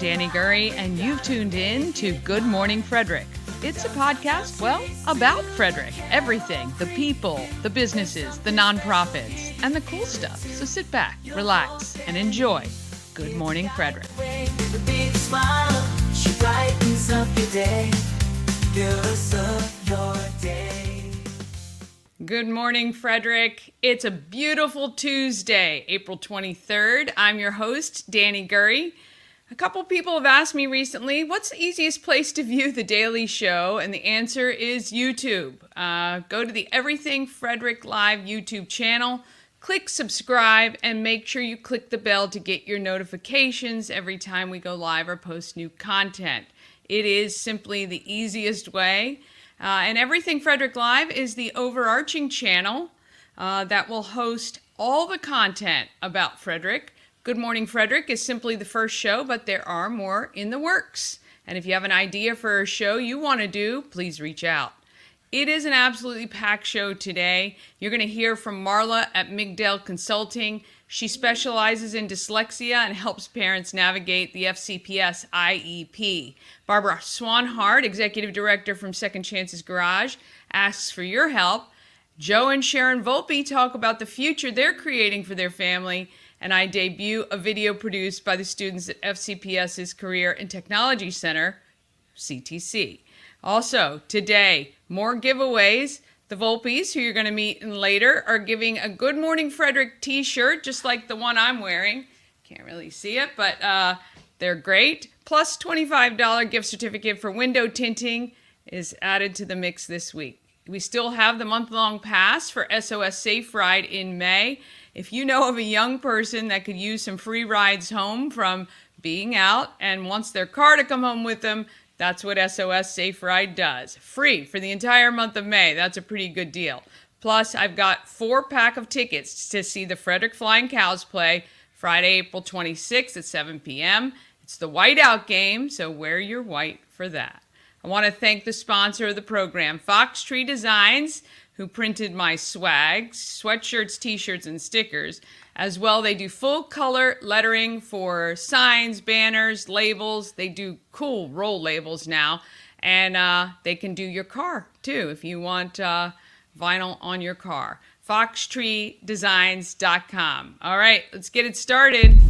Dani Gurry, and you've tuned in to Good Morning Frederick. It's a podcast, well, about Frederick. Everything, the people, the businesses, the nonprofits, and the cool stuff. So sit back, relax, and enjoy Good Morning Frederick. Good morning, Frederick. It's a beautiful Tuesday, April 23rd. I'm your host, Dani Gurry. A couple people have asked me recently, what's the easiest place to view The Daily Show? And the answer is YouTube. Go to the Everything Frederick Live YouTube channel, click subscribe, and make sure you click the bell to get your notifications every time we go live or post new content. It is simply the easiest way. And Everything Frederick Live is the overarching channel that will host all the content about Frederick. Good Morning Frederick is simply the first show, but there are more in the works. And if you have an idea for a show you want to do, please reach out. It is an absolutely packed show today. You're going to hear from Marla at Migdal Consulting. She specializes in dyslexia and helps parents navigate the FCPS IEP. Barbara Swanhart, Executive Director from Second Chances Garage, asks for your help. Joe and Sharon Volpe talk about the future they're creating for their family. And I debut a video produced by the students at FCPS's Career and Technology Center, CTC. Also, today, more giveaways. The Volpes, who you're going to meet in later, are giving a Good Morning Frederick t-shirt, just like the one I'm wearing. Can't really see it, but they're great. Plus $25 gift certificate for window tinting is added to the mix this week. We still have the month-long pass for SOS Safe Ride in May. If you know of a young person that could use some free rides home from being out and wants their car to come home with them, that's what SOS Safe Ride does. Free for the entire month of May. That's a pretty good deal. Plus, I've got 4-pack of tickets to see the Frederick Flying Cows play Friday, April 26th at 7 p.m. It's the whiteout game, so wear your white for that. I want to thank the sponsor of the program, Foxtree Designs, who printed my swag, sweatshirts, t-shirts, and stickers. As well, they do full color lettering for signs, banners, labels. They do cool roll labels now. And they can do your car, too, if you want vinyl on your car. FoxtreeDesigns.com. All right, let's get it started.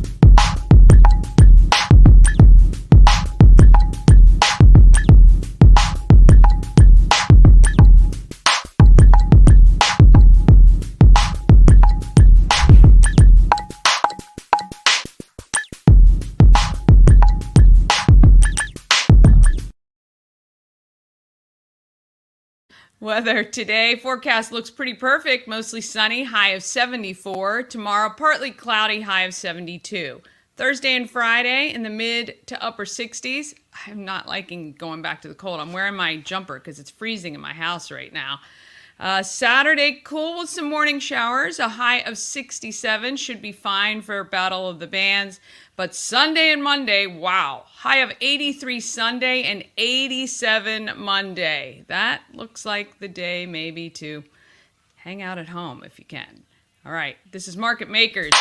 Weather today, forecast looks pretty perfect, mostly sunny, high of 74. Tomorrow, partly cloudy, high of 72. Thursday and Friday in the mid to upper 60s. I'm not liking going back to the cold. I'm wearing my jumper because it's freezing in my house right now. Saturday, cool with some morning showers, a high of 67, should be fine for Battle of the Bands. But Sunday and Monday, wow, high of 83 Sunday and 87 Monday. That looks like the day maybe to hang out at home if you can. All right, this is Market Makers.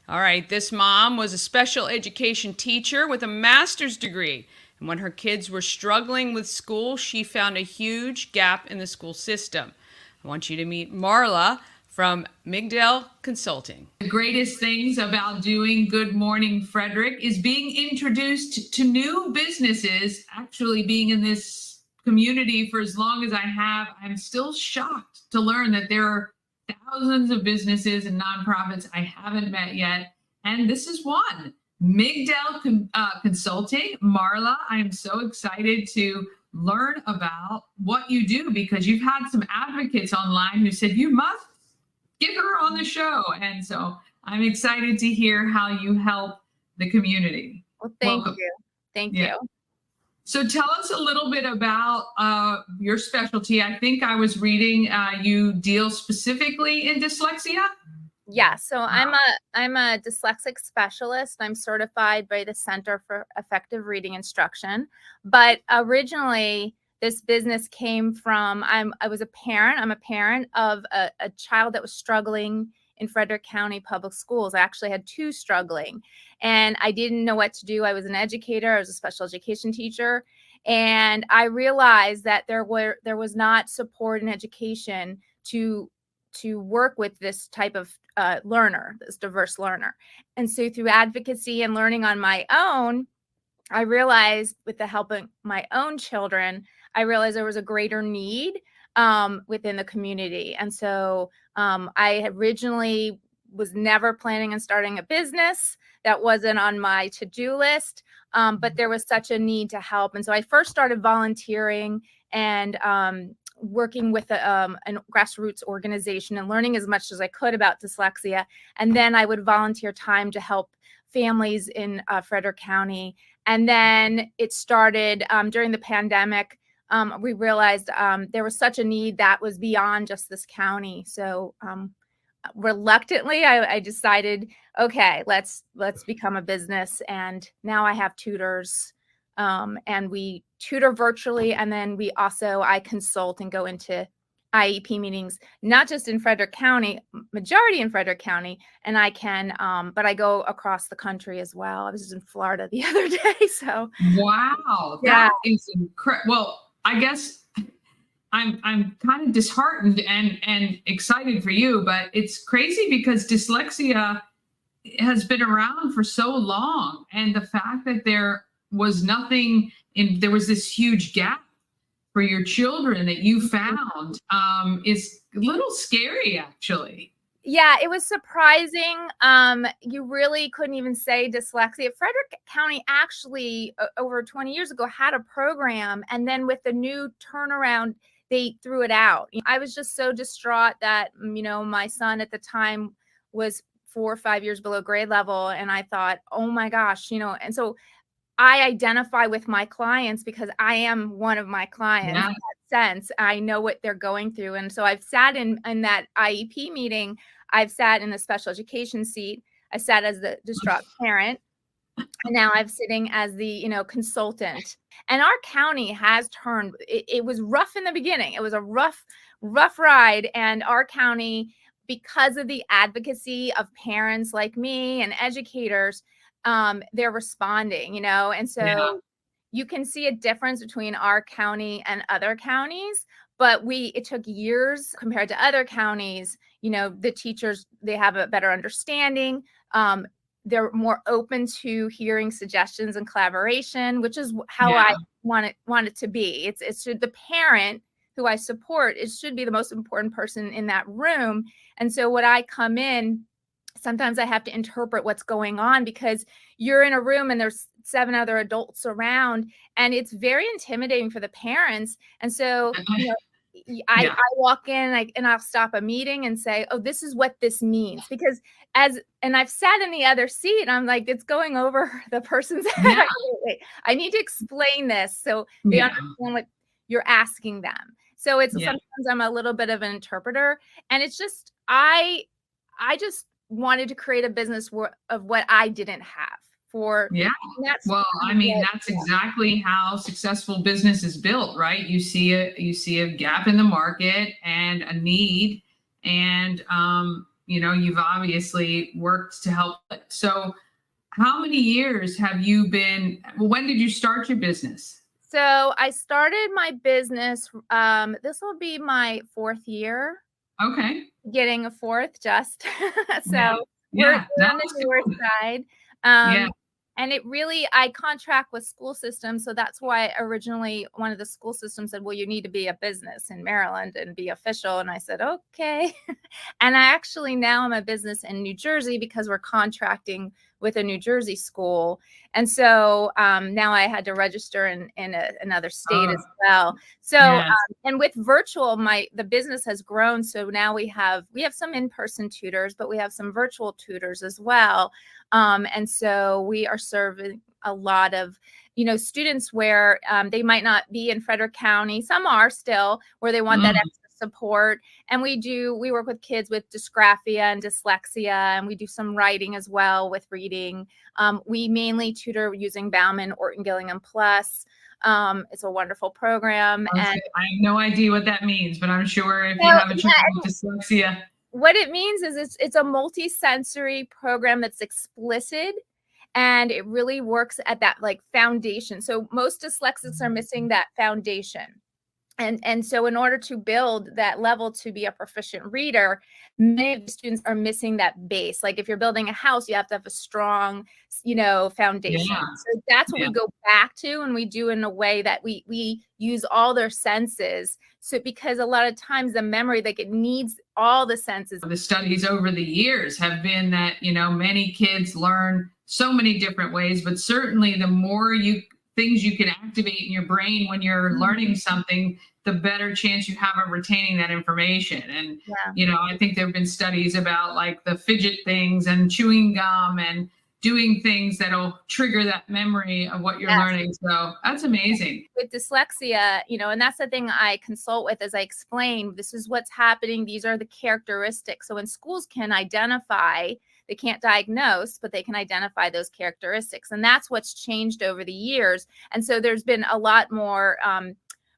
All right, this mom was a special education teacher with a master's degree. And when her kids were struggling with school, she found a huge gap in the school system. I want you to meet Marla from Migdal Consulting. The greatest things about doing Good Morning Frederick is being introduced to new businesses. Actually, being in this community for as long as I have, I'm still shocked to learn that there are thousands of businesses and nonprofits I haven't met yet. And this is one. Migdal Consulting. Marla, I am so excited to learn about what you do because you've had some advocates online who said you must get her on the show. And so I'm excited to hear how you help the community. Well, thank you. Thank you. So tell us a little bit about your specialty. I think I was reading you deal specifically in dyslexia. Yeah, so I'm a dyslexic specialist. I'm certified by the Center for Effective Reading Instruction. But originally, this business came from, I was a parent. I'm a parent of a child that was struggling in Frederick County Public Schools. I actually had 2 struggling, and I didn't know what to do. I was an educator. I was a special education teacher. And I realized that there was not support in education to work with this type of learner, this diverse learner. And so through advocacy and learning on my own, I realized with the help of my own children, I realized there was a greater need within the community. And so I originally was never planning on starting a business. That wasn't on my to-do list, but there was such a need to help. And so I first started volunteering and working with a grassroots organization and learning as much as I could about dyslexia. And then I would volunteer time to help families in Frederick County. And then it started during the pandemic. We realized there was such a need that was beyond just this county. So reluctantly, I decided, okay, let's become a business. And now I have tutors, and we tutor virtually. And then I consult and go into IEP meetings, not just in Frederick County, majority in Frederick County, and but I go across the country as well. I was in Florida the other day, so. Wow, that is incredible. Well, I guess I'm kind of disheartened and excited for you, but it's crazy because dyslexia has been around for so long, and the fact that there was this huge gap for your children that you found is a little scary, actually. Yeah, it was surprising. You really couldn't even say dyslexia. Frederick County actually over 20 years ago had a program, and then with the new turnaround, they threw it out. I was just so distraught that, my son at the time was 4 or 5 years below grade level, and I thought, oh my gosh, and so I identify with my clients because I am one of my clients. Yeah. In that sense, I know what they're going through. And so I've sat in that IEP meeting. I've sat in the special education seat. I sat as the distraught parent. And now I'm sitting as the, consultant. And our county has turned, it was rough in the beginning. It was a rough ride. And our county, because of the advocacy of parents like me and educators, they're responding, and so you can see a difference between our county and other counties, but it took years compared to other counties. The teachers, they have a better understanding. They're more open to hearing suggestions and collaboration, which is how I want it to be. It's the parent who I support, it should be the most important person in that room. And so when I come in, sometimes I have to interpret what's going on because you're in a room and there's 7 other adults around, and it's very intimidating for the parents. And so, I walk in and I'll stop a meeting and say, oh, this is what this means. Because and I've sat in the other seat and I'm like, it's going over the person's head. I need to explain this so they understand what you're asking them. So sometimes I'm a little bit of an interpreter, and it's just, I just wanted to create a business of what I didn't have for. That's exactly how successful business is built, right? You see a gap in the market and a need, and you've obviously worked to help it. So how many years have you been, when did you start your business? So I started my business, this will be my 4th year. Okay. Getting a 4th just. So we're on the newer side. And it really, I contract with school systems. So that's why originally one of the school systems said, well, you need to be a business in Maryland and be official. And I said, okay. And I actually now am a business in New Jersey because we're contracting with a New Jersey school. And so now I had to register in another state as well. So, and with virtual, the business has grown. So now we have some in-person tutors, but we have some virtual tutors as well. And so we are serving a lot of, students where they might not be in Frederick County. Some are still where they want that extra support. And we work with kids with dysgraphia and dyslexia, and we do some writing as well with reading. We mainly tutor using Bauman, Orton Gillingham Plus. It's a wonderful program. And I have no idea what that means, but I'm sure if you have a child with dyslexia. what it means is it's a multi-sensory program that's explicit, and it really works at that like foundation. So most dyslexics are missing that foundation. And so in order to build that level to be a proficient reader, many of the students are missing that base. Like if you're building a house, you have to have a strong, foundation. Yeah. So that's what we go back to, and we do in a way that we use all their senses. So because a lot of times the memory, like it needs all the senses. The studies over the years have been that, many kids learn so many different ways, but certainly the more things you can activate in your brain when you're learning something, the better chance you have of retaining that information. And, I think there have been studies about like the fidget things and chewing gum and doing things that'll trigger that memory of what you're learning. So that's amazing. With dyslexia, and that's the thing I consult with, as I explain, this is what's happening. These are the characteristics. So when schools can identify, they can't diagnose, but they can identify those characteristics. And that's what's changed over the years. And so there's been a lot more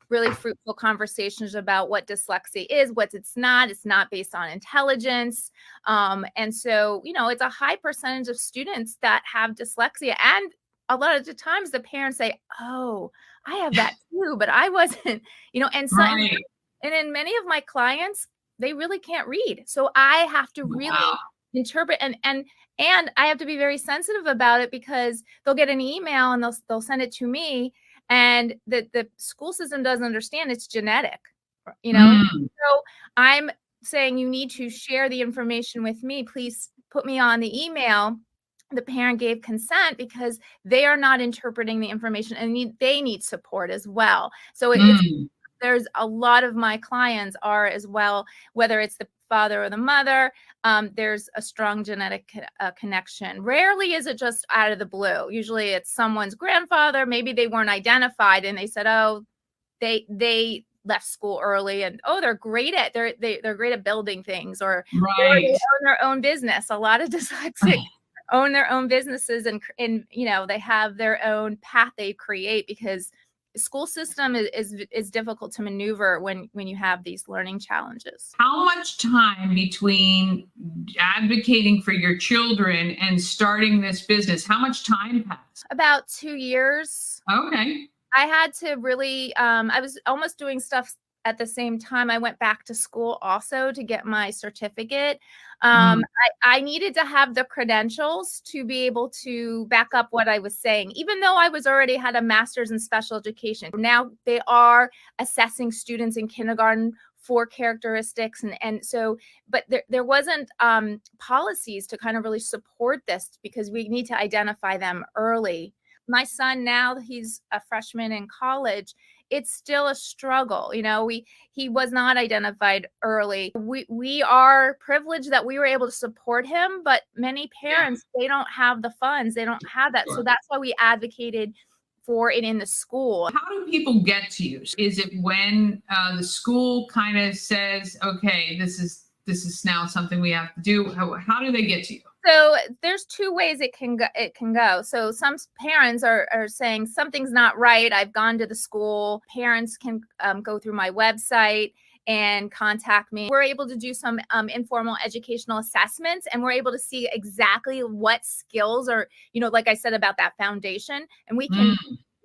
really fruitful conversations about what dyslexia is, what it's not. It's not based on intelligence. And so, it's a high percentage of students that have dyslexia. And a lot of the times the parents say, oh, I have that too, but I wasn't, and so, and in many of my clients, they really can't read. So I have to really interpret and I have to be very sensitive about it, because they'll get an email and they'll send it to me, and the school system doesn't understand it's genetic, So I'm saying, you need to share the information with me. Please put me on the email. The parent gave consent because they are not interpreting the information, and they need support as well. So there's a lot of my clients are as well, whether it's the father or the mother, there's a strong genetic connection. Rarely is it just out of the blue. Usually it's someone's grandfather. Maybe they weren't identified and they said, oh, they left school early, and they're great at they're great at building things, or they own their own business. A lot of dyslexics own their own businesses, and they have their own path they create, because the school system is difficult to maneuver when you have these learning challenges. How much time between advocating for your children and starting this business, how much time passed? About 2 years. Okay. I had to really, I was almost doing stuff at the same time. I went back to school also to get my certificate. I needed to have the credentials to be able to back up what I was saying, even though I was already had a master's in special education. Now they are assessing students in kindergarten for characteristics. And so, but there wasn't policies to kind of really support this, because we need to identify them early. My son, now he's a freshman in college, it's still a struggle. He was not identified early. We are privileged that we were able to support him, but many parents, they don't have the funds. They don't have that. So that's why we advocated for it in the school. How do people get to you? Is it when the school kind of says, okay, this is now something we have to do? How do they get to you? So there's two ways it can go. So some parents are saying something's not right. I've gone to the school. Parents can go through my website and contact me. We're able to do some informal educational assessments, and we're able to see exactly what skills are, like I said about that foundation. And we can,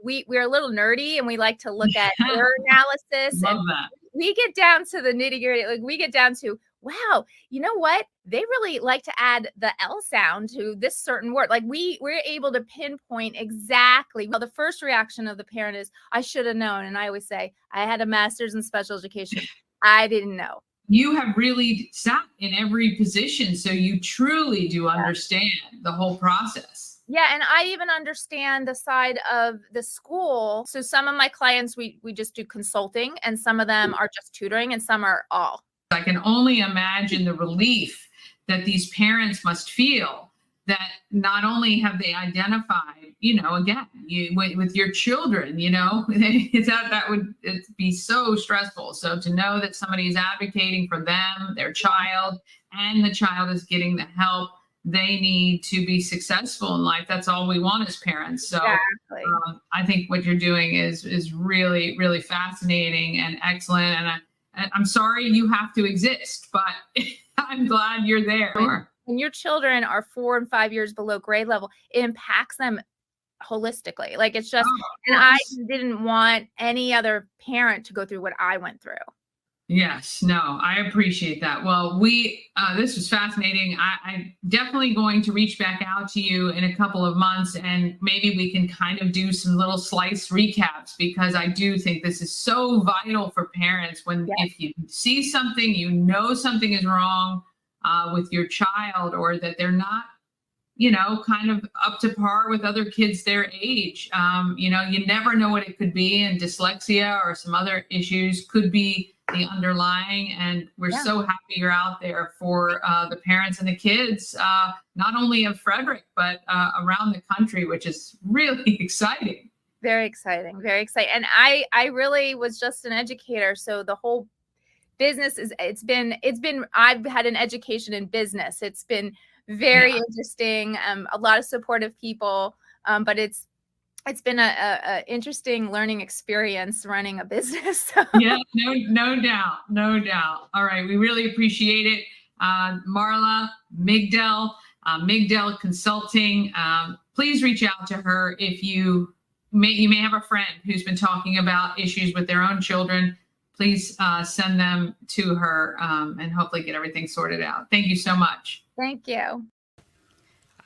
we're a little nerdy, and we like to look at error analysis. Love that. We get down to the nitty gritty. Like we get down to, wow, you know what? They really like to add the L sound to this certain word. Like we're able to pinpoint exactly. Well, the first reaction of the parent is, I should have known. And I always say, I had a master's in special education. I didn't know. You have really sat in every position, so you truly do understand the whole process. Yeah, and I even understand the side of the school. So some of my clients, we just do consulting, and some of them are just tutoring, and some are all. I can only imagine the relief that these parents must feel, that not only have they identified, again, with your children, that would be so stressful. So to know that somebody is advocating for them, their child, and the child is getting the help they need to be successful in life. That's all we want as parents. So I think what you're doing is really, really fascinating and excellent. And I'm sorry you have to exist, but I'm glad you're there. When your children are 4 and 5 years below grade level, it impacts them holistically. Like, it's just, and I didn't want any other parent to go through what I went through. Yes, no, I appreciate that. Well, this was fascinating. I'm definitely going to reach back out to you in a couple of months, and maybe we can kind of do some little slice recaps, because I do think this is so vital for parents when if you see something, something is wrong with your child, or that they're not, kind of up to par with other kids their age. You never know what it could be, and dyslexia or some other issues could be the underlying, and we're so happy you're out there for the parents and the kids, not only of Frederick, but around the country, which is really exciting. Very exciting, very exciting. And I really was just an educator, so the whole business it's been I've had an education in business. It's been very interesting, a lot of supportive people, but it's been a interesting learning experience running a business. Yeah, no doubt. All right, we really appreciate it. Marla, Migdal Consulting, please reach out to her if you may have a friend who's been talking about issues with their own children. Please send them to her, and hopefully get everything sorted out. Thank you so much. Thank you.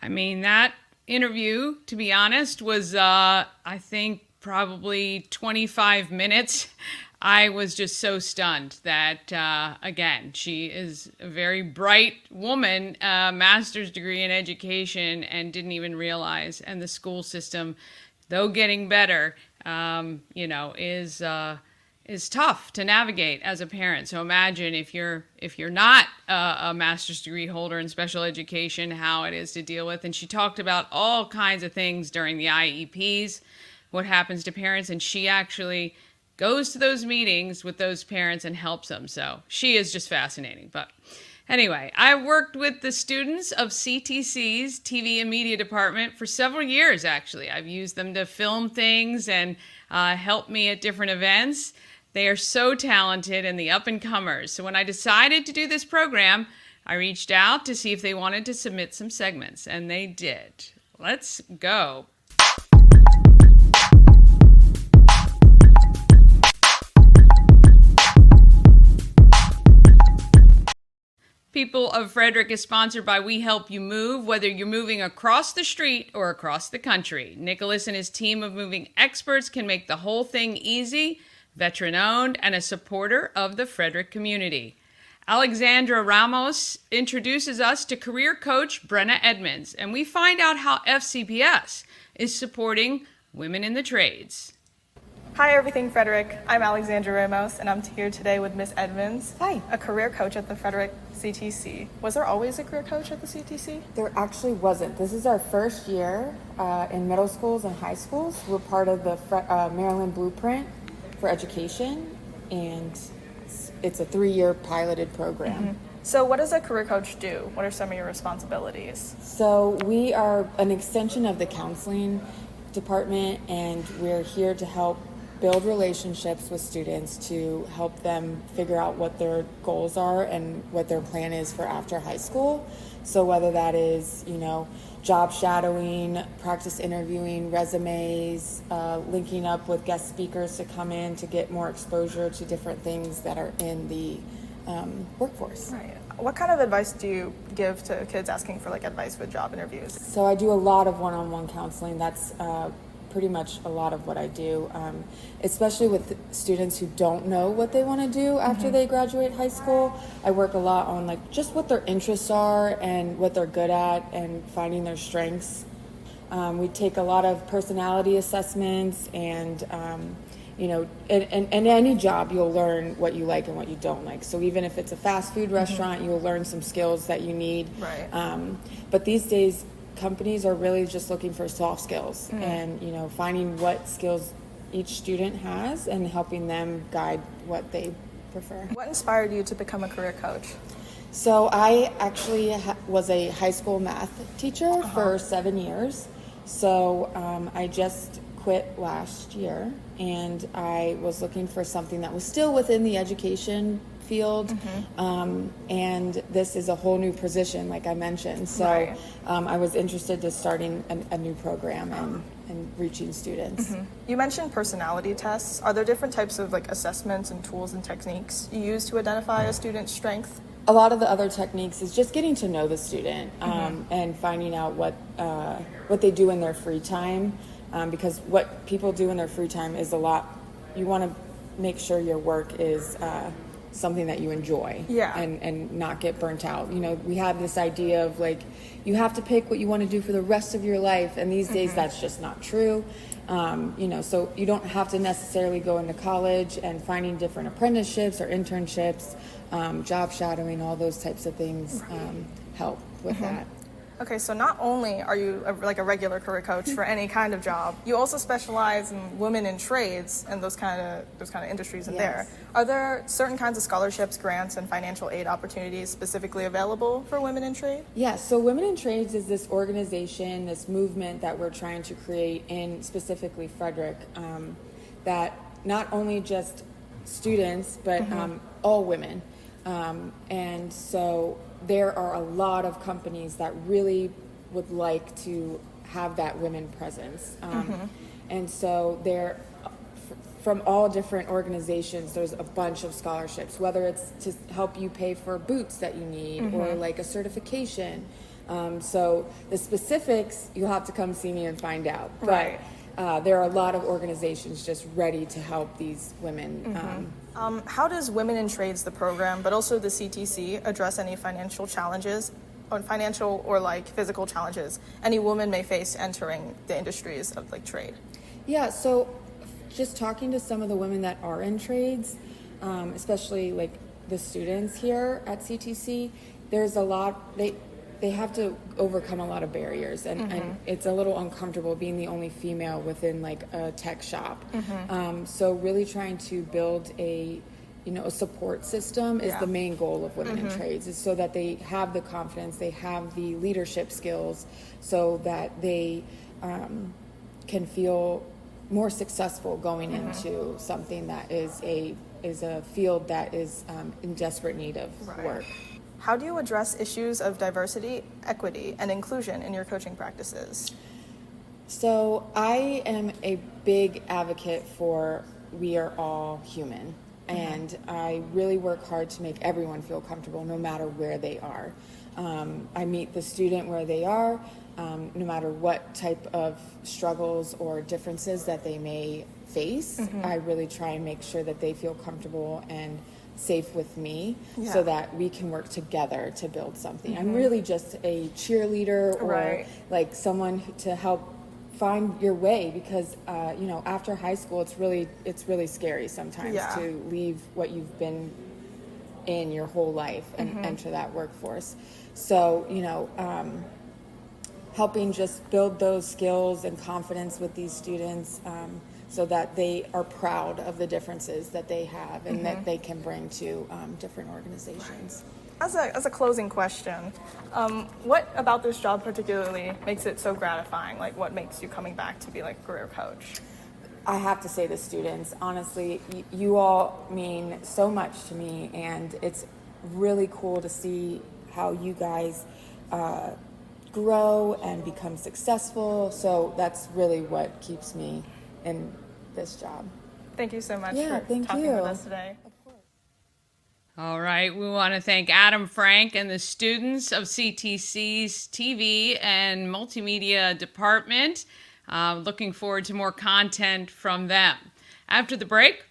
I mean, that interview, to be honest, was I think probably 25 minutes. I was just so stunned that again, she is a very bright woman, master's degree in education, and didn't even realize. And the school system, though getting better, is tough to navigate as a parent. So imagine if you're not a master's degree holder in special education, how it is to deal with. And she talked about all kinds of things during the IEPs, what happens to parents, and she actually goes to those meetings with those parents and helps them. So she is just fascinating. But anyway, I worked with the students of CTC's TV and Media Department for several years, actually. I've used them to film things and help me at different events. They are so talented and the up-and-comers. So when I decided to do this program, I reached out to see if they wanted to submit some segments, and they did. Let's go. People of Frederick is sponsored by We Help You Move, whether you're moving across the street or across the country. Nicholas and his team of moving experts can make the whole thing easy, veteran-owned, and a supporter of the Frederick community. Alexandra Ramos introduces us to career coach Brenna Edmonds, and we find out how FCPS is supporting women in the trades. Hi, Everything Frederick. I'm Alexandra Ramos, and I'm here today with Miss Edmonds. Hi. A career coach at the Frederick CTC. Was there always a career coach at the CTC? There actually wasn't. This is our first year in middle schools and high schools. We're part of the Maryland Blueprint for Education, and it's a 3-year piloted program. Mm-hmm. So what does a career coach do? What are some of your responsibilities? So we are an extension of the counseling department, and we're here to help build relationships with students to help them figure out what their goals are and what their plan is for after high school. So whether that is, job shadowing, practice interviewing, resumes, linking up with guest speakers to come in to get more exposure to different things that are in the workforce. Right. What kind of advice do you give to kids asking for advice with job interviews? So I do a lot of one-on-one counseling. That's pretty much a lot of what I do, especially with students who don't know what they want to do after they graduate high school. I work a lot on just what their interests are and what they're good at and finding their strengths. We take a lot of personality assessments, and in any job you'll learn what you like and what you don't like. So even if it's a fast food restaurant, you'll learn some skills that you need. Right. But these days, companies are really just looking for soft skills and finding what skills each student has and helping them guide what they prefer. What inspired you to become a career coach? So I actually was a high school math teacher for 7 years. So I just quit last year, and I was looking for something that was still within the education field, and this is a whole new position, like I mentioned. So I was interested to starting a new program and reaching students. You mentioned personality tests. Are there different types of like assessments and tools and techniques you use to identify a student's strength? A lot of the other techniques is just getting to know the student and finding out what they do in their free time, because what people do in their free time is a lot. You want to make sure your work is something that you enjoy, and not get burnt out. You know, we have this idea of like you have to pick what you want to do for the rest of your life, and these days that's just not true. You know, so you don't have to necessarily go into college, and finding different apprenticeships or internships, job shadowing, all those types of things help with that. Okay, so not only are you like a regular career coach for any kind of job, you also specialize in women in trades and those kind of industries in there. Are there certain kinds of scholarships, grants, and financial aid opportunities specifically available for women in trade? Yeah, so Women in Trades is this organization, this movement that we're trying to create in specifically Frederick, that not only just students, but all women. And so there are a lot of companies that really would like to have that women presence. And so there, from all different organizations, there's a bunch of scholarships, whether it's to help you pay for boots that you need or like a certification. So the specifics, you'll have to come see me and find out. But there are a lot of organizations just ready to help these women. How does Women in Trades, the program, but also the CTC, address any financial challenges, or financial or like physical challenges any woman may face entering the industries of like trade? Yeah, so just talking to some of the women that are in trades, especially like the students here at CTC, there's a lot, they have to overcome a lot of barriers, and it's a little uncomfortable being the only female within like a tech shop. So really trying to build a support system is the main goal of Women in Trades, is so that they have the confidence, they have the leadership skills, so that they can feel more successful going into something that is a field that is in desperate need of work. How do you address issues of diversity, equity, and inclusion in your coaching practices? So I am a big advocate for we are all human, and I really work hard to make everyone feel comfortable no matter where they are. I meet the student where they are, no matter what type of struggles or differences that they may face. I really try and make sure that they feel comfortable and safe with me, so that we can work together to build something. I'm really just a cheerleader or like someone to help find your way, because after high school it's really scary sometimes to leave what you've been in your whole life and enter that workforce. So helping just build those skills and confidence with these students, so that they are proud of the differences that they have and that they can bring to different organizations. As a closing question, what about this job particularly makes it so gratifying? Like, what makes you coming back to be like a career coach? I have to say the students, honestly, you all mean so much to me, and it's really cool to see how you guys grow and become successful. So that's really what keeps me in this job. Thank you so much for talking with us today. All right, we want to thank Adam Frank and the students of CTC's TV and Multimedia Department. Looking forward to more content from them. After the break,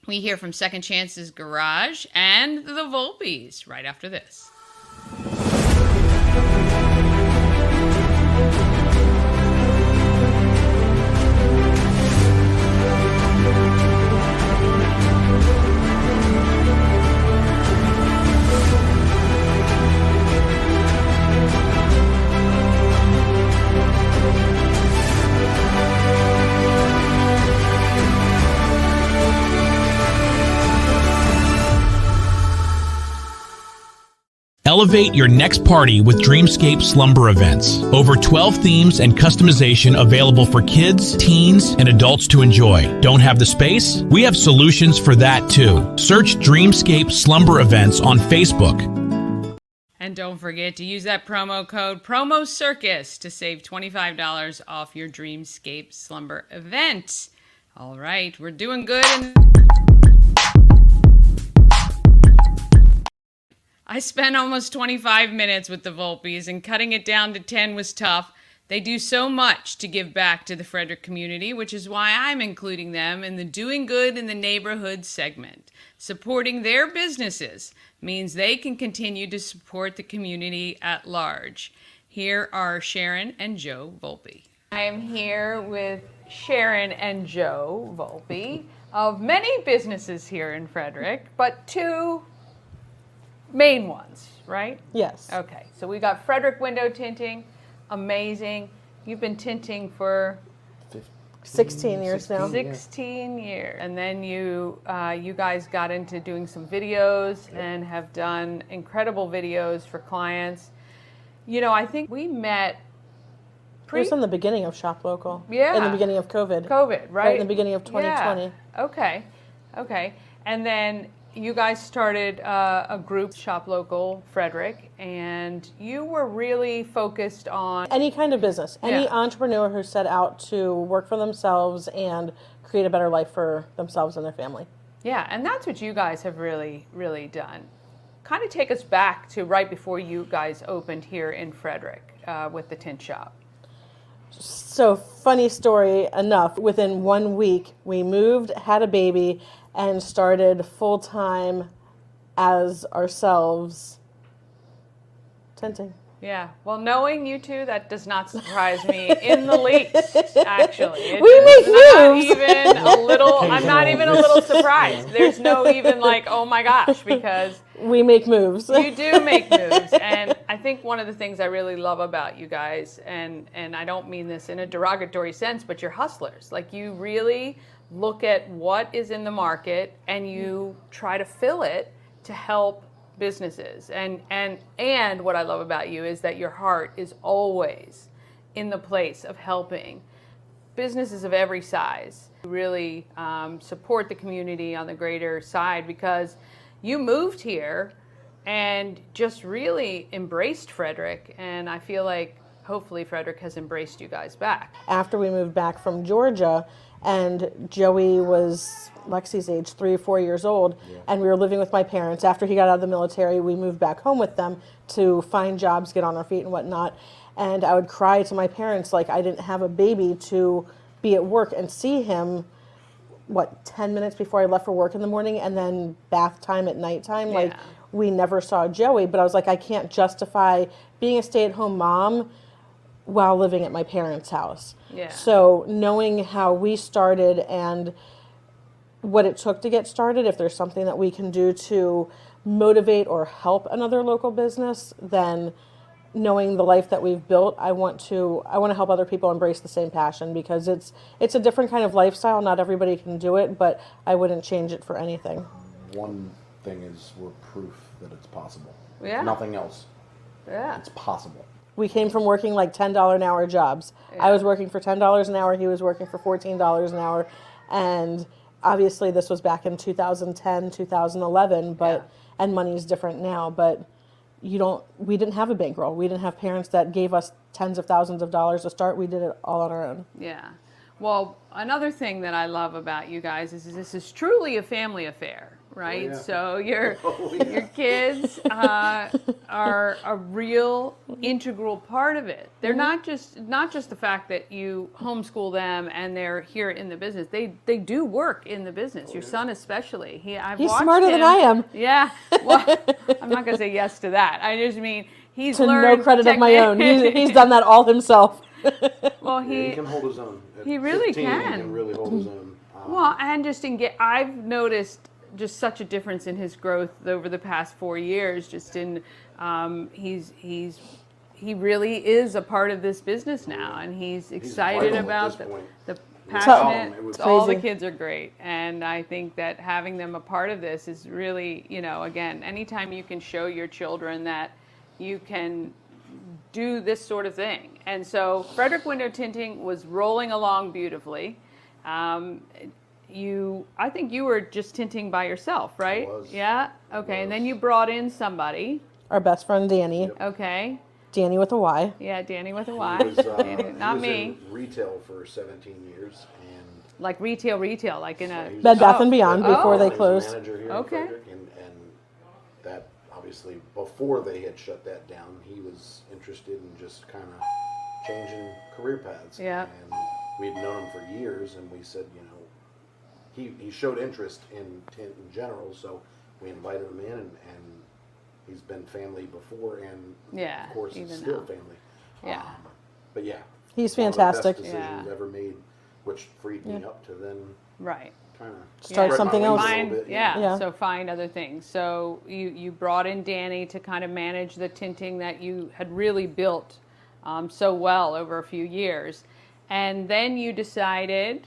we hear from Second Chance's Garage and the Volpes right after this. Elevate your next party with Dreamscape Slumber Events. Over 12 themes and customization available for kids, teens, and adults to enjoy. Don't have the space? We have solutions for that too. Search Dreamscape Slumber Events on Facebook. And don't forget to use that promo code PROMOCIRCUS to save $25 off your Dreamscape Slumber event. All right, we're doing good. I spent almost 25 minutes with the Volpes, and cutting it down to 10 was tough. They do so much to give back to the Frederick community, which is why I'm including them in the Doing Good in the Neighborhood segment. Supporting their businesses means they can continue to support the community at large. Here are Sharon and Joe Volpe. I am here with Sharon and Joe Volpe of many businesses here in Frederick, but two main ones, right? Yes. Okay, so we got Frederick Window Tinting, amazing. You've been tinting for 16 years now. 16 years. And then you guys got into doing some videos and have done incredible videos for clients. You know, I think we met It was in the beginning of Shop Local. Yeah. In the beginning of COVID. COVID, right? Right in the beginning of 2020. Yeah. Okay. And then you guys started a group, Shop Local Frederick, and you were really focused on Any kind of business, any entrepreneur who set out to work for themselves and create a better life for themselves and their family. Yeah, and that's what you guys have really, really done. Kind of take us back to right before you guys opened here in Frederick with the tint shop. So, funny story enough, within 1 week, we moved, had a baby, and started full-time as ourselves tinting. Yeah, well, knowing you two, that does not surprise me in the least, actually. We make not moves. even a little, I'm not even a little surprised. There's no even like, oh my gosh, because we make moves. you do make moves. And I think one of the things I really love about you guys, and I don't mean this in a derogatory sense, but you're hustlers. Like, you really look at what is in the market and you try to fill it to help businesses. And what I love about you is that your heart is always in the place of helping businesses of every size. You really support the community on the greater side, because you moved here and just really embraced Frederick, and I feel like hopefully Frederick has embraced you guys back. After we moved back from Georgia, and Joey was Lexi's age, 3 or 4 years old, and we were living with my parents. After he got out of the military, we moved back home with them to find jobs, get on our feet and whatnot. And I would cry to my parents like I didn't have a baby to be at work and see him, 10 minutes before I left for work in the morning, and then bath time at nighttime. Yeah. Like, we never saw Joey, but I was like, I can't justify being a stay-at-home mom while living at my parents' house. Yeah. So knowing how we started and what it took to get started, if there's something that we can do to motivate or help another local business, then knowing the life that we've built, I want to help other people embrace the same passion, because it's a different kind of lifestyle. Not everybody can do it, but I wouldn't change it for anything. One thing is we're proof that it's possible. Yeah. Nothing else. Yeah. It's possible. We came from working like $10 an hour jobs. I was working for $10 an hour. He was working for $14 an hour. And obviously this was back in 2010, 2011, but, and money's different now, but we didn't have a bankroll. We didn't have parents that gave us tens of thousands of dollars to start. We did it all on our own. Yeah. Well, another thing that I love about you guys is this is truly a family affair, right? Oh, yeah. So your kids are a real integral part of it. They're not just the fact that you homeschool them and they're here in the business. They do work in the business. Your son especially. He's smarter than I am. Yeah. Well, I'm not going to say yes to that. I just mean he's To learned no credit of my own. He's done that all himself. Well, He can hold his own. At he really 15, can. He can really hold his own. Well, and I've noticed just such a difference in his growth over the past 4 years. Just in, he really is a part of this business now, and he's excited vital at about this point. the Tell passionate. him it was All the crazy. kids are great, and I think that having them a part of this is really, again, anytime you can show your children that you can do this sort of thing. And so Frederick Window Tinting was rolling along beautifully. I think you were just tinting by yourself, right? I was. Yeah. Okay. And then you brought in somebody. Our best friend Dani, Okay. Dani with a Y. Yeah, Dani with a Y. He was, Dani, not he was me. in retail for 17 years, and Like retail, like in a. he was Bed Bath Oh. and Beyond before Oh. they he was a closed. manager here in Okay. Frederick, and that obviously before they had shut that down, he was interested in just kind of changing career paths. Yeah. And we'd known him for years, and we said, he showed interest in tint in general, so we invited him in, and he's been family before, and Yeah, of course, even he's still now. family. Yeah. But yeah, He's one of the best fantastic. decisions Yeah. ever made, which freed me up to then Right. kind of Start something else. Find, yeah. Yeah. So find other things. So you brought in Dani to kind of manage the tinting that you had really built so well over a few years, and then you decided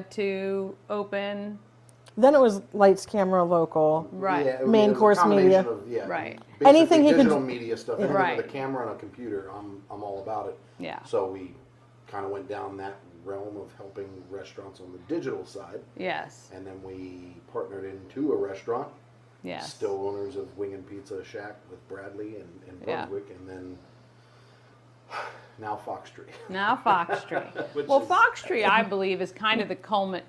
to open. Then it was Lights Camera Local. Right. Yeah, Main it was a course combination media. Of, yeah, Right. basically Anything he could- digital media stuff. Anything Right. with a camera and a computer, I'm all about it. Yeah. So we kind of went down that realm of helping restaurants on the digital side, Yes. and then we partnered into a restaurant. Yes. Still owners of Wing and Pizza Shack with Bradley and Yeah. Brunswick, and then now Foxtree. Now Foxtree. Which Well, is- Foxtree, I believe, is kind of the culminant.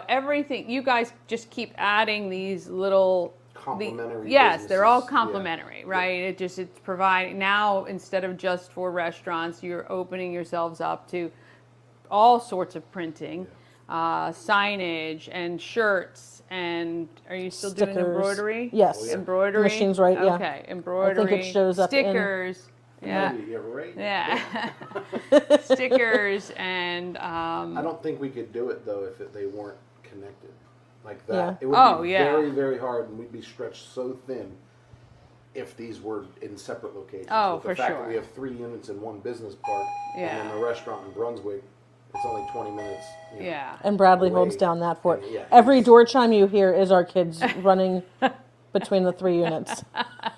Everything you guys just keep adding these little Complementary Yes, they're all businesses, yeah. complementary, right? It's providing now instead of just for restaurants, you're opening yourselves up to all sorts of printing, signage, and shirts. And are you still doing Stickers. embroidery? Yes. Oh, yeah. Embroidery. Machine's right, yeah. Okay, embroidery. shows up in- stickers. Yeah. Yeah, right. Yeah. Stickers and I don't think we could do it though if they weren't connected like that. Yeah. It would Oh, be yeah. very, very hard, and we'd be stretched so thin if these were in separate locations. Oh, With the for fact sure. that we have 3 units in one business park, Yeah. and then the restaurant in Brunswick, it's only 20 minutes. yeah. And Bradley away. holds down that fort. And, yeah, Every it's- door chime you hear is our kids running between the 3 units.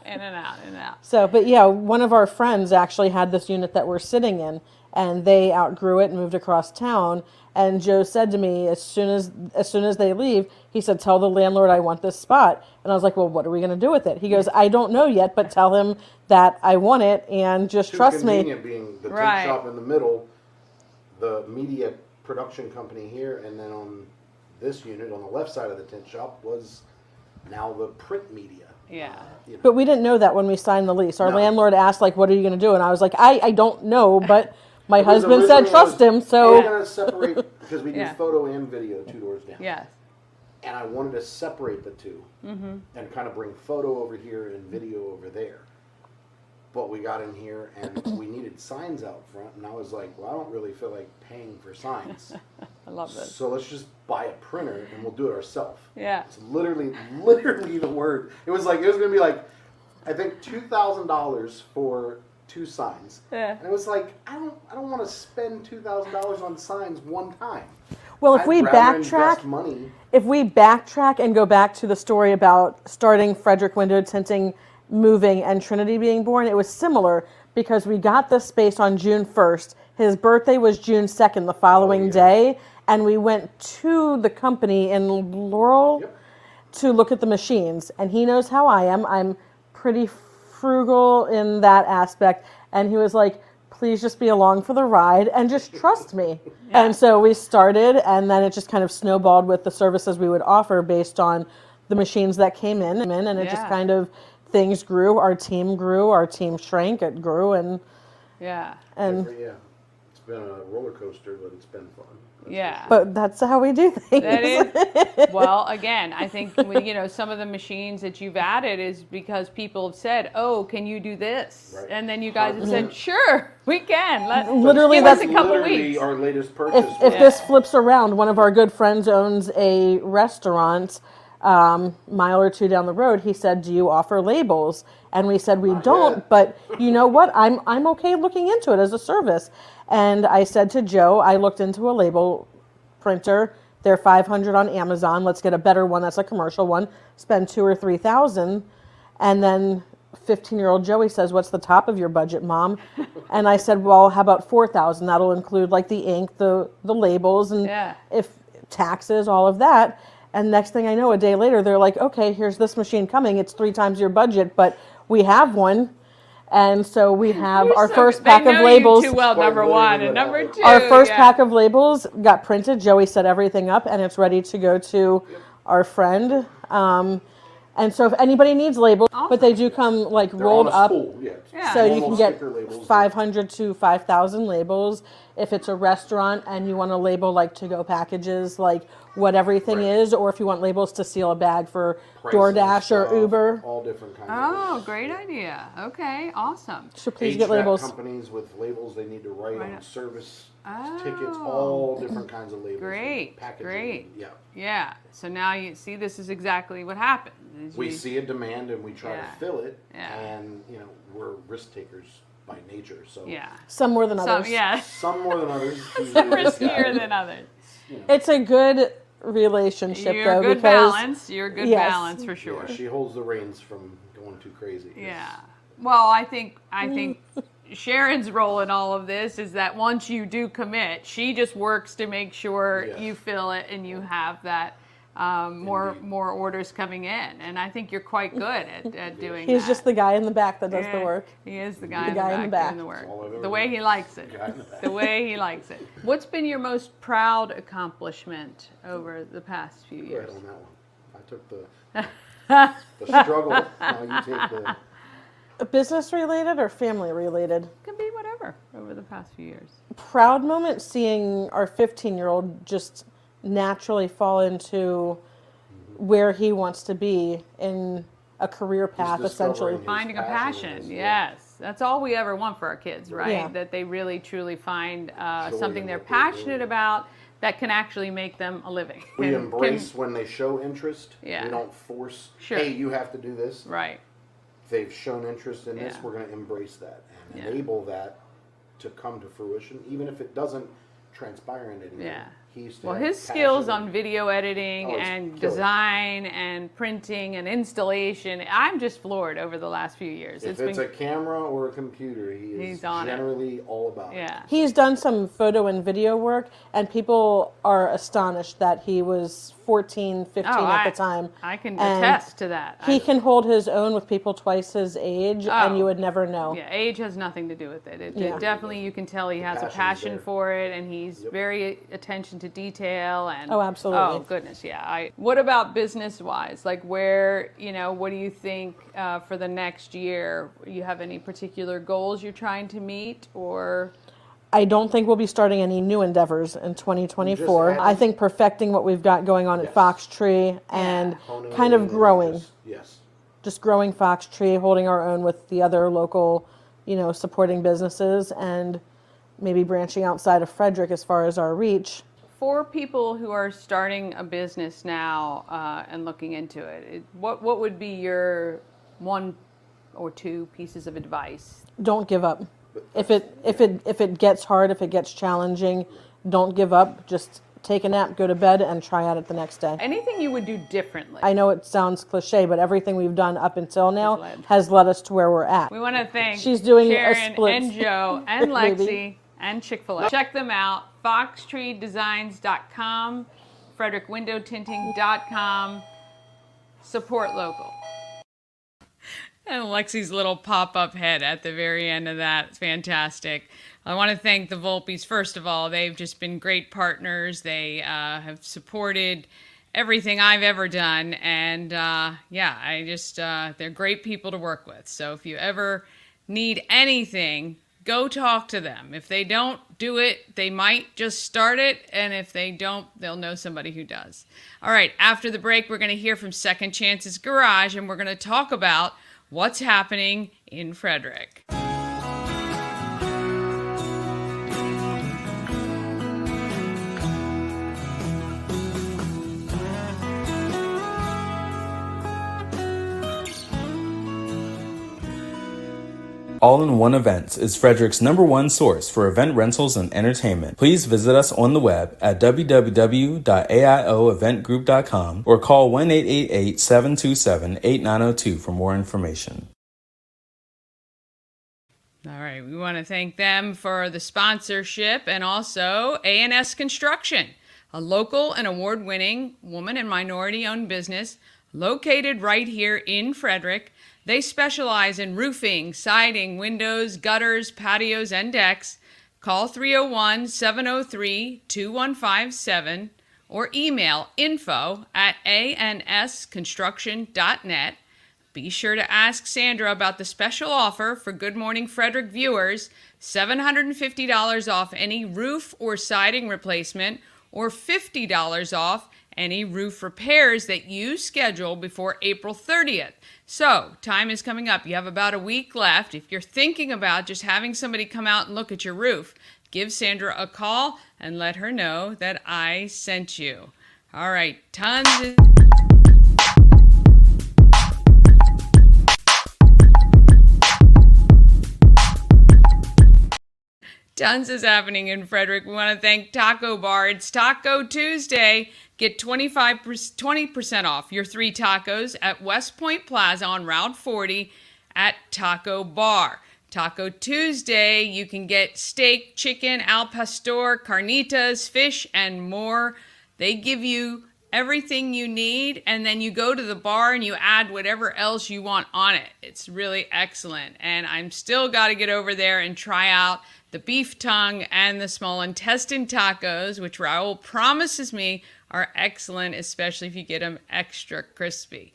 In and out, in and out. So, but yeah, one of our friends actually had this unit that we're sitting in, and they outgrew it and moved across town. And Joe said to me, as soon as they leave, he said, "Tell the landlord I want this spot." And I was like, "Well, what are we going to do with it?" He goes, "I don't know yet, but tell him that I want it and just Too trust me." convenient being the Right. tint shop in the middle, the media production company here, and then on this unit on the left side of the tint shop was now the print media. Yeah. But we didn't know that when we signed the lease. Our No. landlord asked, like, "What are you going to do?" And I was like, I don't know, but my It was husband said originally trust him, We're so gonna separate because we do Yeah. photo and video 2 doors down. Yes. And I wanted to separate the two and kind of bring photo over here and video over there. But we got in here and we needed signs out front, and I was like, well, I don't really feel like paying for signs. I love this. So let's just buy a printer and we'll do it ourselves. Yeah. It's literally the word. It was going to be like, I think $2,000 for 2 signs. Yeah. And it was like, I don't want to spend $2,000 on signs one time. well, if I'd we rather invest backtrack, money. if we backtrack and go back to the story about starting Frederick Window Tinting, moving, and Trinity being born, it was similar because we got the space on June 1st. His birthday was June 2nd, the following day, and we went to the company in Laurel Yep. to look at the machines. And he knows how I am. I'm pretty frugal in that aspect. And he was like, please just be along for the ride and just trust me. And so we started, and then it just kind of snowballed with the services we would offer based on the machines that came in, and it just Yeah. kind of, things grew, our team shrank, it grew, and Yeah. Yeah. It's been a roller coaster, but it's been fun. Yeah. but that's how we do things. That is, well, again, I think some of the machines that you've added is because people have said, "Oh, can you do this?" Right. And then you guys have said, "Sure, we can." Literally, give us that's a couple literally weeks. our latest purchase. If this flips around, one of our good friends owns a restaurant mile or two down the road. He said, "Do you offer labels?" And we said, "We don't, yet." but you know what? I'm okay looking into it as a service." And I said to Joe, I looked into a label printer. They're $500 on Amazon. Let's get a better one that's a commercial one. Spend $2,000 or $3,000, and then 15-year-old Joey says, "What's the top of your budget, Mom?" And I said, "Well, how about 4,000? That'll include like the ink, the labels, and if taxes, all of that." And next thing I know, a day later, they're like, "Okay, here's this machine coming. It's 3 times your budget, but we have one." And so we have our first pack of labels. Too well, number one, and number two. Our first pack of labels got printed. Joey set everything up, and it's ready to go to our friend. And so if anybody needs labels, but they do come like rolled up, so you can get 500 to 5,000 labels. If it's a restaurant and you want to label like to-go packages, like what everything is, or if you want labels to seal a bag for DoorDash or Uber. All different kinds of labels. Great idea. Okay, awesome. So please get labels. Companies with labels they need to write on service tickets, all different kinds of labels. Great, packaging. great. Yeah. Yeah, so now you see this is exactly what happens. We see a demand and we try to fill it, Yeah. and we're risk takers by nature. So Some more than others. some more than others. Some riskier than others. It's a good relationship, You're though, good because balance. You're good balance for sure. Yeah, she holds the reins from going too crazy. Yeah. Well, I think Sharon's role in all of this is that once you do commit, she just works to make sure you fill it and you have that more orders coming in. And I think you're quite good at doing that. He's just the guy in the back that does the work. He is the guy, in the back doing the work. The way he likes it. The way he likes it. What's been your most proud accomplishment over the past few years? Right on that one. I took the struggle. Now you take the... Business related or family related? Could be whatever over the past few years. Proud moment seeing our 15-year-old just naturally fall into where he wants to be in a career path, essentially. Finding a passion, yes. That's all we ever want for our kids, right? Yeah. That they really, truly find something they're passionate about that can actually make them a living. We embrace when they show interest. Yeah. We don't force, hey, you have to do this. Right. They've shown interest in this, we're going to embrace that and enable that to come to fruition, even if it doesn't transpire into anything. Yeah. Well, his skills on video editing and design and printing and installation, I'm just floored over the last few years. If it's a camera or a computer, he's generally all about it. He's done some photo and video work, and people are astonished that he was 14, 15 at the time. I can attest to that. He can hold his own with people twice his age, and you would never know. Yeah, age has nothing to do with it. It definitely, you can tell he has a passion for it, and he's very attention to detail. And absolutely. Oh, goodness, yeah. What about business-wise? Like where, what do you think for the next year? You have any particular goals you're trying to meet, or... I don't think we'll be starting any new endeavors in 2024. I think perfecting what we've got going on at Foxtree and kind of growing. Just growing Foxtree, holding our own with the other local, supporting businesses, and maybe branching outside of Frederick as far as our reach. For people who are starting a business now and looking into it, what would be your 1 or 2 pieces of advice? Don't give up. If it gets hard, if it gets challenging, don't give up. Just take a nap, go to bed, and try at it the next day. Anything you would do differently? I know it sounds cliche, but everything we've done up until now has led us to where we're at. We want to thank She's doing Sharon a split. and Joe and Lexi and Chick-fil-A. Check them out, foxtreedesigns.com, frederickWindowTinting.com. Support local. And Lexi's little pop-up head at the very end of that. It's fantastic. I want to thank the Volpes. First of all, they've just been great partners. They have supported everything I've ever done. And they're great people to work with. So if you ever need anything, go talk to them. If they don't do it, they might just start it. And if they don't, they'll know somebody who does. All right, after the break, we're going to hear from Second Chances Garage, and we're going to talk about what's happening in Frederick. All-in-One Events is Frederick's #1 source for event rentals and entertainment. Please visit us on the web at www.aioeventgroup.com or call 1-888-727-8902 for more information. All right, we want to thank them for the sponsorship, and also A&S Construction, a local and award-winning woman and minority-owned business located right here in Frederick. They specialize in roofing, siding, windows, gutters, patios, and decks. Call 301-703-2157 or email info@ansconstruction.net. Be sure to ask Sandra about the special offer for Good Morning Frederick viewers, $750 off any roof or siding replacement, or $50 off any roof repairs that you schedule before April 30th. So, time is coming up. You have about a week left. If you're thinking about just having somebody come out and look at your roof, give Sandra a call and let her know that I sent you. All right, tons is happening in Frederick. We want to thank Taco Bar. It's Taco Tuesday. Get 20% off your 3 tacos at West Point Plaza on Route 40 at Taco Bar. Taco Tuesday, you can get steak, chicken, al pastor, carnitas, fish, and more. They give you everything you need, and then you go to the bar and you add whatever else you want on it. It's really excellent. And I'm still got to get over there and try out the beef tongue and the small intestine tacos, which Raul promises me are excellent, especially if you get them extra crispy.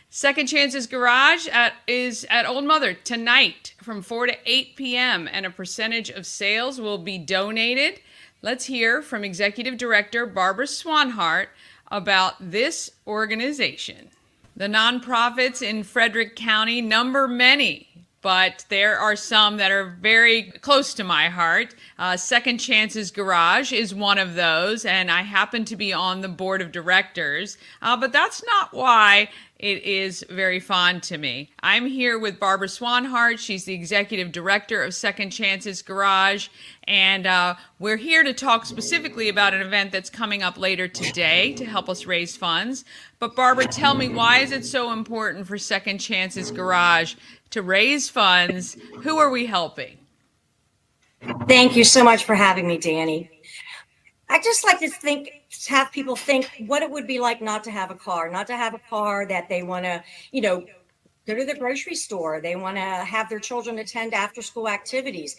Second Chances Garage is at Old Mother tonight from 4 to 8 p.m. and a percentage of sales will be donated. Let's hear from Executive Director Barbara Swanhart about this organization. The nonprofits in Frederick County number many, but there are some that are very close to my heart. Second Chances Garage is one of those, and I happen to be on the board of directors, but that's not why it is very fond to me. I'm here with Barbara Swanhart. She's the executive director of Second Chances Garage, and we're here to talk specifically about an event that's coming up later today to help us raise funds. But Barbara, tell me, why is it so important for Second Chances Garage to raise funds? Who are we helping? Thank you so much for having me, Dani. I just like to have people think what it would be like not to have a car that they want to, go to the grocery store. They want to have their children attend after school activities,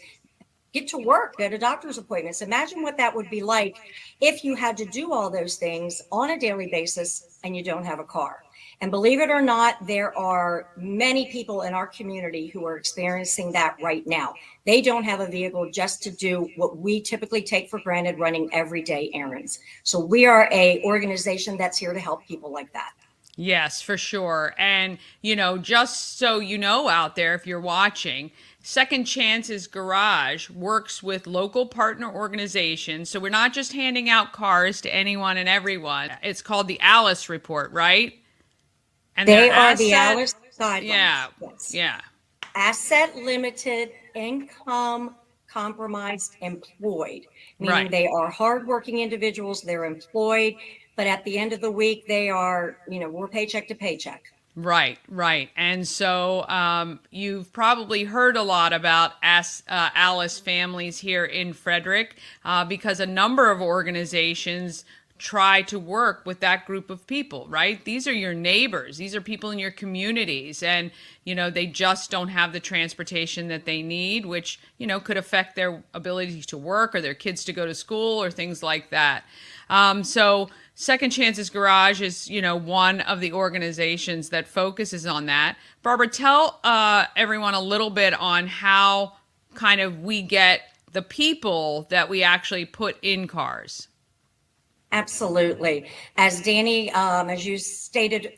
get to work, go to doctor's appointments. Imagine what that would be like if you had to do all those things on a daily basis and you don't have a car. And believe it or not, there are many people in our community who are experiencing that right now. They don't have a vehicle just to do what we typically take for granted, running everyday errands. So we are an organization that's here to help people like that. Yes, for sure. And, just so you know out there, if you're watching, Second Chances Garage works with local partner organizations. So we're not just handing out cars to anyone and everyone. It's called the Alice Report, right? And they are the Alice guidelines. Yeah, yes. Yeah. Asset limited, income compromised, employed, meaning They are hardworking individuals. They're employed, but at the end of the week, they are, we're paycheck to paycheck. Right. And so you've probably heard a lot about Alice families here in Frederick because a number of organizations try to work with that group of people, right? These are your neighbors. These are people in your communities. And, they just don't have the transportation that they need, which, could affect their ability to work or their kids to go to school or things like that. So Second Chances Garage is, one of the organizations that focuses on that. Barbara, tell everyone a little bit on how kind of we get the people that we actually put in cars. Absolutely. As Dani, as you stated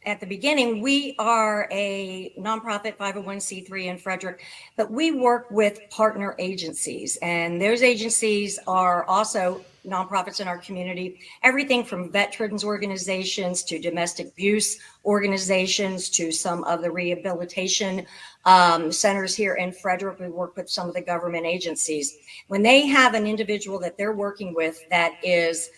at the beginning, we are a nonprofit 501c3 in Frederick, but we work with partner agencies, and those agencies are also nonprofits in our community, everything from veterans organizations to domestic abuse organizations to some of the rehabilitation centers here in Frederick. We work with some of the government agencies. When they have an individual that they're working with that is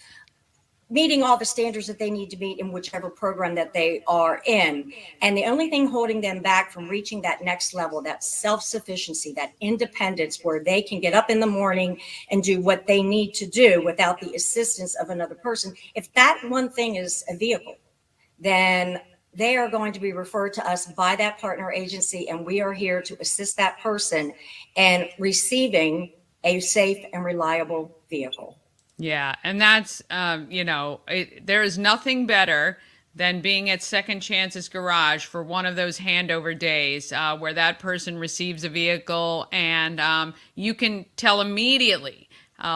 meeting all the standards that they need to meet in whichever program that they are in. And the only thing holding them back from reaching that next level, that self-sufficiency, that independence where they can get up in the morning and do what they need to do without the assistance of another person. If that one thing is a vehicle, then they are going to be referred to us by that partner agency, and we are here to assist that person in receiving a safe and reliable vehicle. Yeah, and that's, there is nothing better than being at Second Chance's Garage for one of those handover days where that person receives a vehicle and you can tell immediately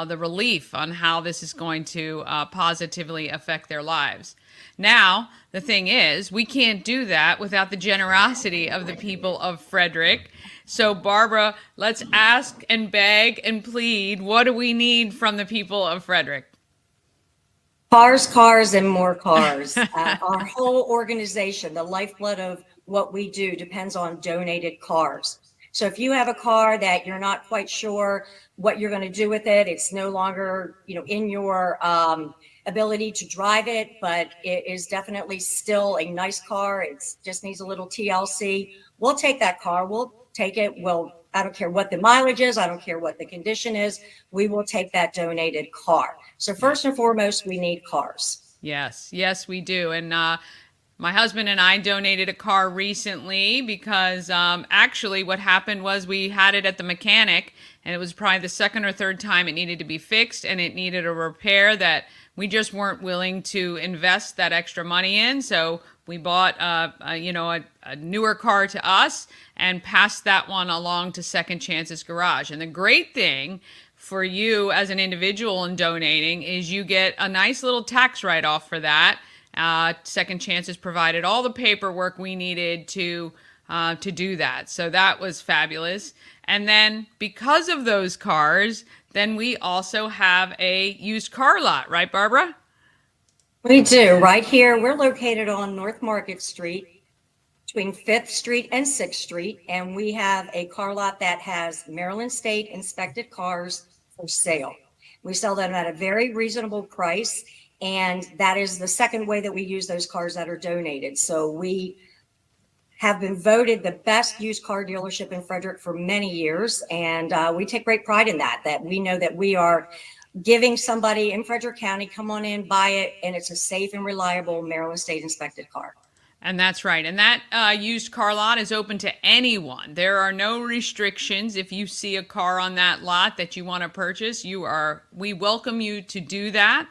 the relief on how this is going to positively affect their lives. Now, the thing is, we can't do that without the generosity of the people of Frederick. So, Barbara, let's ask and beg and plead. What do we need from the people of Frederick? Cars, cars, and more cars. Our whole organization, the lifeblood of what we do, depends on donated cars. So if you have a car that you're not quite sure what you're going to do with it, it's no longer, in your ability to drive it, but it is definitely still a nice car. It just needs a little TLC. We'll take that car. We'll take it. I don't care what the mileage is. I don't care what the condition is. We will take that donated car. So first and foremost, we need cars. Yes, we do. And my husband and I donated a car recently because actually what happened was we had it at the mechanic, and it was probably the second or third time it needed to be fixed, and it needed a repair that we just weren't willing to invest that extra money in. So we bought a newer car to us and passed that one along to Second Chance's Garage. And the great thing for you as an individual in donating is you get a nice little tax write-off for that. Second Chance's provided all the paperwork we needed to do that. So that was fabulous. And then because of those cars, then we also have a used car lot, right, Barbara? We do. Right here, we're located on North Market Street between 5th Street and 6th Street. And we have a car lot that has Maryland State inspected cars for sale. We sell them at a very reasonable price. And that is the second way that we use those cars that are donated. So we have been voted the best used car dealership in Frederick for many years. And we take great pride in that we know that we are giving somebody in Frederick County, come on in, buy it, and it's a safe and reliable Maryland State inspected car. And that's right. And that used car lot is open to anyone. There are no restrictions. If you see a car on that lot that you want to purchase, we welcome you to do that.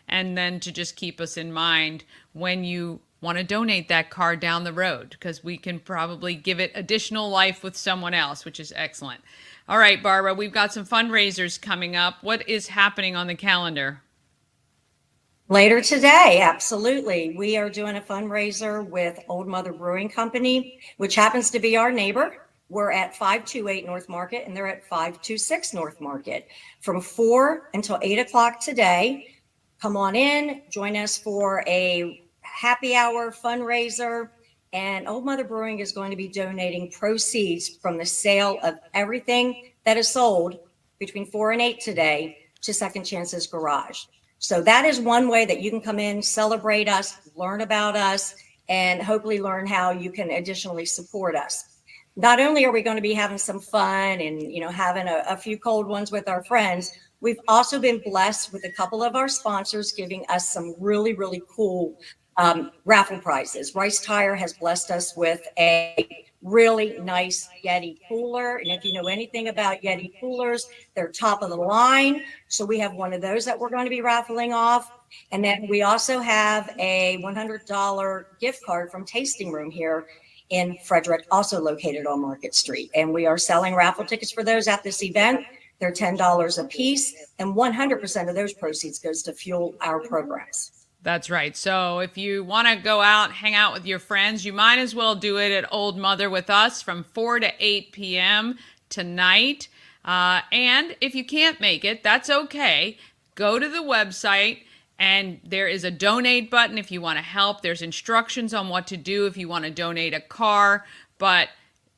And then to just keep us in mind when you want to donate that car down the road, because we can probably give it additional life with someone else, which is excellent. All right, Barbara, we've got some fundraisers coming up. What is happening on the calendar? Later today, absolutely. We are doing a fundraiser with Old Mother Brewing Company, which happens to be our neighbor. We're at 528 North Market, and they're at 526 North Market from 4 until 8 o'clock today. Come on in, join us for a happy hour fundraiser. And Old Mother Brewing is going to be donating proceeds from the sale of everything that is sold between 4 and 8 today to Second Chance's Garage. So that is one way that you can come in, celebrate us, learn about us, and hopefully learn how you can additionally support us. Not only are we going to be having some fun and, having a few cold ones with our friends, we've also been blessed with a couple of our sponsors giving us some really, really cool raffle prizes. Rice Tire has blessed us with a really nice Yeti cooler. And if you know anything about Yeti coolers, they're top of the line. So we have one of those that we're going to be raffling off. And then we also have a $100 gift card from Tasting Room here in Frederick, also located on Market Street. And we are selling raffle tickets for those at this event. They're $10 a piece, and 100% of those proceeds goes to fuel our programs. That's right. So if you want to go out, hang out with your friends, you might as well do it at Old Mother with us from 4 to 8 p.m. tonight. And if you can't make it, that's okay. Go to the website, and there is a donate button if you want to help. There's instructions on what to do if you want to donate a car. But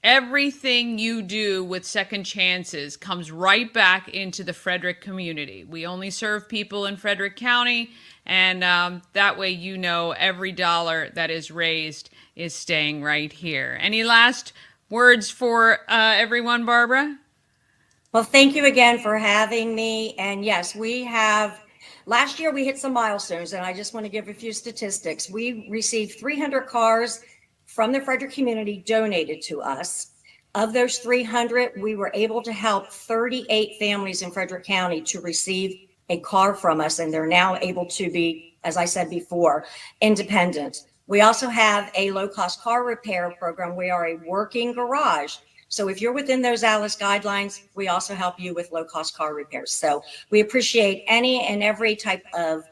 everything you do with Second Chances comes right back into the Frederick community. We only serve people in Frederick County, And that way you know every dollar that is raised is staying right here. Any last words for everyone, Barbara? Well, thank you again for having me. And yes, last year we hit some milestones, and I just want to give a few statistics. We received 300 cars from the Frederick community donated to us. Of those 300, we were able to help 38 families in Frederick County to receive a car from us, and they're now able to be, as I said before, independent. We also have a low-cost car repair program. We are a working garage. So if you're within those ALICE guidelines, we also help you with low-cost car repairs. So we appreciate any and every type of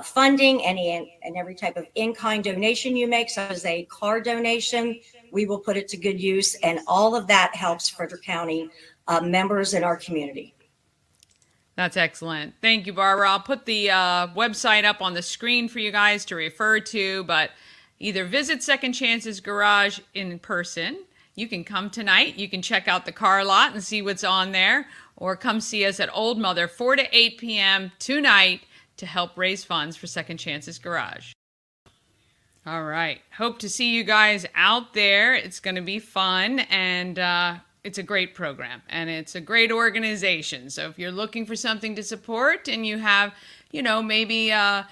funding, any and every type of in-kind donation you make, such as a car donation. We will put it to good use, and all of that helps Frederick County members in our community. That's excellent. Thank you, Barbara. I'll put the website up on the screen for you guys to refer to, but either visit Second Chance's Garage in person. You can come tonight. You can check out the car lot and see what's on there, or come see us at Old Mother 4 to 8 p.m. tonight to help raise funds for Second Chance's Garage. All right. Hope to see you guys out there. It's going to be fun, and it's a great program, and it's a great organization. So if you're looking for something to support and you have, maybe a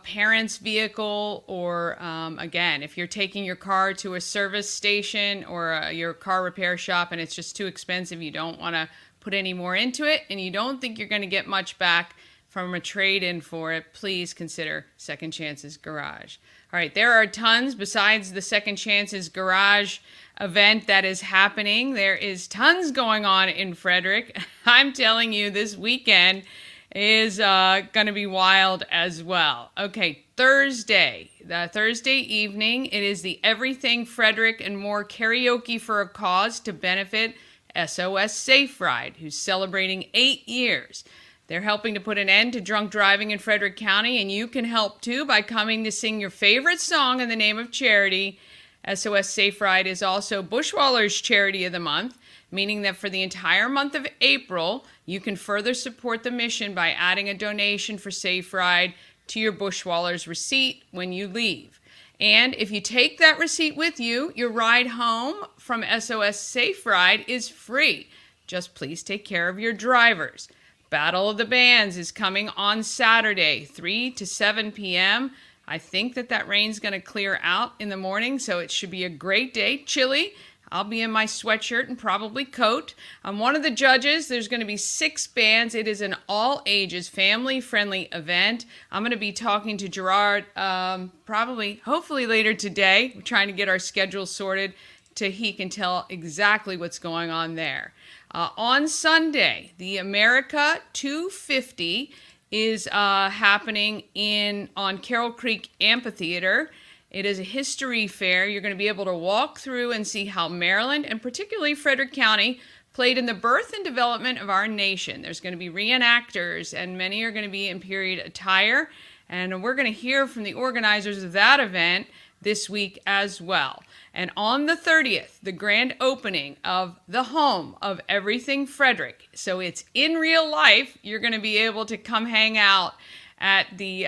parent's vehicle, or again, if you're taking your car to a service station or your car repair shop and it's just too expensive, you don't want to put any more into it, and you don't think you're going to get much back from a trade-in for it, please consider Second Chance's Garage. All right, there are tons besides the Second Chance's Garage event that is happening. There is tons going on in Frederick. I'm telling you, this weekend is going to be wild as well. Okay, Thursday evening, it is the Everything Frederick and More Karaoke for a Cause to benefit SOS Safe Ride, who's celebrating 8 years. They're helping to put an end to drunk driving in Frederick County, and you can help too by coming to sing your favorite song in the name of charity. SOS Safe Ride is also Bushwallers Charity of the Month, meaning that for the entire month of April, you can further support the mission by adding a donation for Safe Ride to your Bushwallers receipt when you leave. And if you take that receipt with you, your ride home from SOS Safe Ride is free. Just please take care of your drivers. Battle of the Bands is coming on Saturday, 3 to 7 p.m. I think that rain's going to clear out in the morning, so it should be a great day. Chilly. I'll be in my sweatshirt and probably coat. I'm one of the judges. There's going to be 6 bands. It is an all-ages, family-friendly event. I'm going to be talking to Gerard hopefully later today. We're trying to get our schedule sorted so he can tell exactly what's going on there. On Sunday, the America 250 is happening on Carroll Creek Amphitheater. It is a history fair. You're going to be able to walk through and see how Maryland, and particularly Frederick County, played in the birth and development of our nation. There's going to be reenactors, and many are going to be in period attire. And we're going to hear from the organizers of that event this week as well. And on the 30th, the grand opening of the home of Everything Frederick. So it's in real life. You're going to be able to come hang out at the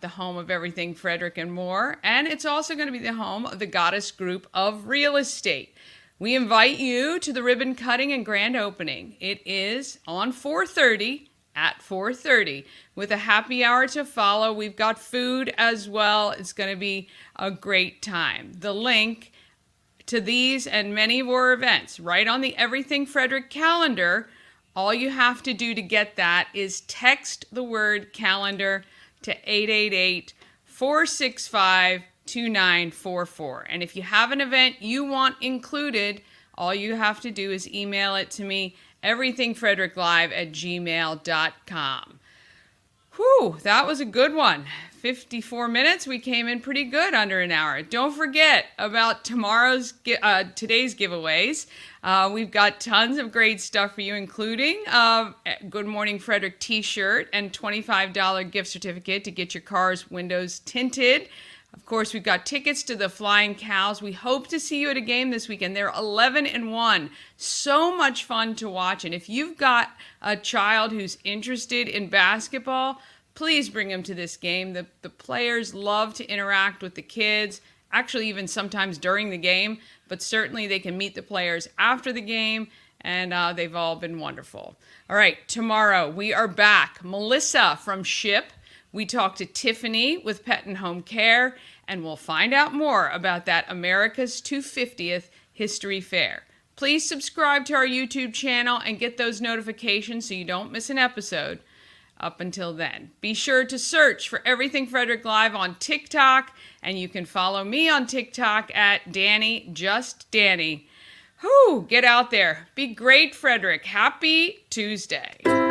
home of Everything Frederick and More. And it's also going to be the home of the Goddess Group of Real Estate. We invite you to the ribbon cutting and grand opening. It is on 4:30 at 4:30 with a happy hour to follow. We've got food as well. It's going to be a great time. The link to these and many more events right on the Everything Frederick calendar. All you have to do to get that is text the word calendar to 888-465-2944. And if you have an event you want included, all you have to do is email it to me, everythingfredericklive@gmail.com. Whew, that was a good one. 54 minutes. We came in pretty good, under an hour. Don't forget about today's giveaways. We've got tons of great stuff for you, including Good Morning Frederick t-shirt and $25 gift certificate to get your car's windows tinted. Of course, we've got tickets to the Flying Cows. We hope to see you at a game this weekend. They're 11-1. So much fun to watch. And if you've got a child who's interested in basketball, please bring them to this game. The players love to interact with the kids, actually even sometimes during the game, but certainly they can meet the players after the game, and they've all been wonderful. All right, tomorrow we are back. Melissa from SHIP. We talk to Tiffany with Pet and Home Care, and we'll find out more about that America's 250th History Fair. Please subscribe to our YouTube channel and get those notifications so you don't miss an episode. Up until then, be sure to search for Everything Frederick Live on TikTok, and you can follow me on TikTok at Dani, just Dani. Whew, get out there. Be great, Frederick. Happy Tuesday.